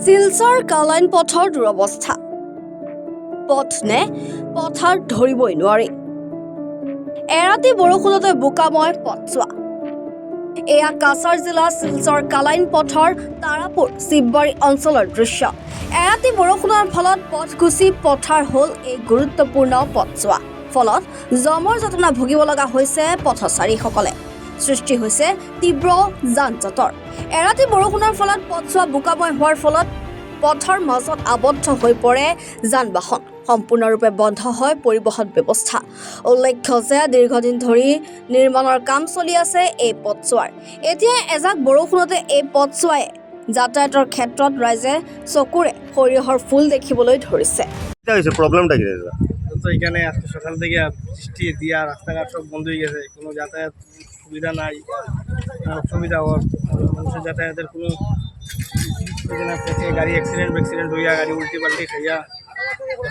শিলচৰ কালাইন পথৰ দুৰৱস্থা পথ নে পথাৰ ধৰিবই নোৱাৰি এৰাতি বৰষুণতে বোকাময় পথছোৱা এয়া কাছাৰ জিলা শিলচৰ কালাইন পথৰ তাৰাপুৰ শিৱবাৰী অঞ্চলৰ দৃশ্য এৰাতি বৰষুণৰ ফলত পথ গুচি পথাৰ হ'ল এই গুৰুত্বপূৰ্ণ পথছোৱা ফলত জমৰ যন্ত্ৰণা ভুগিব লগা হৈছে পথচাৰীসকলে সৃষ্টি হৈছে তীব্ৰ যান-জঁটৰ এৰাতি বৰষুণৰ ফলত পথছোৱা বোকাময় হোৱাৰ ফলত পথৰ মাজত আবদ্ধ হৈ পৰে যান-বাহন সম্পূৰ্ণৰূপে বন্ধ হয় পৰিবহণ ব্যৱস্থা উল্লেখ্য যে দীৰ্ঘদিন ধৰি নিৰ্মাণৰ কাম চলি আছে এই পথছোৱাৰ এতিয়া এজাক বৰষুণতে এই পথছোৱাই যাতায়াতৰ ক্ষেত্ৰত ৰাইজে চকুৰে সৰিয়হৰ ফুল দেখিবলৈ ধৰিছে প্রবলেমটা কি তো এখানে আজকে সকাল থেকে বৃষ্টি দিয়া রাস্তাঘাট সব বন্ধ হয়ে গেছে কোনো যাতায়াত সুবিধা নাই অসুবিধা হওয়ার মানুষের যাতায়াতের কোনো গাড়ি অ্যাক্সিডেন্ট হইয়া গাড়ি উল্টি পাল্টি খাইয়া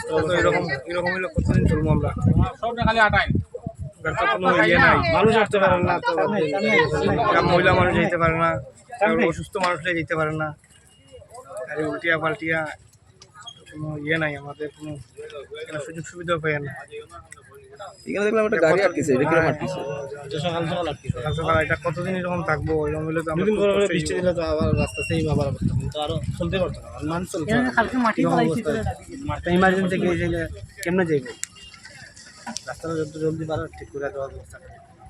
তো এরকম হইলে কতদিন চলবো আমরা সব খালি আটাই কোনো ইয়ে নাই মানুষ আসতে পারে না তো মহিলা মানুষ যেতে পারে না অসুস্থ মানুষরা যেতে পারে না গাড়ি উল্টিয়া পাল্টিয়া কোনো ইয়ে নাই আমাদের কোনো সুযোগ সুবিধা পাই না এখানে দেখলাম একটা গাড়ি আটকেছে এটা কিরকম আটকেছে সকাল সকাল এটা কতদিন এরকম থাকবো এরকম হলে তো দুদিন পরে বৃষ্টি দিলে তো আবার রাস্তা সেই আবার অবস্থা তো আরো চলতে পারতো না মানুষ চলতে ইমার্জেন্সি কেমনে যাইব রাস্তাটা যত জলদি পারো ঠিক করে দেওয়ার ব্যবস্থা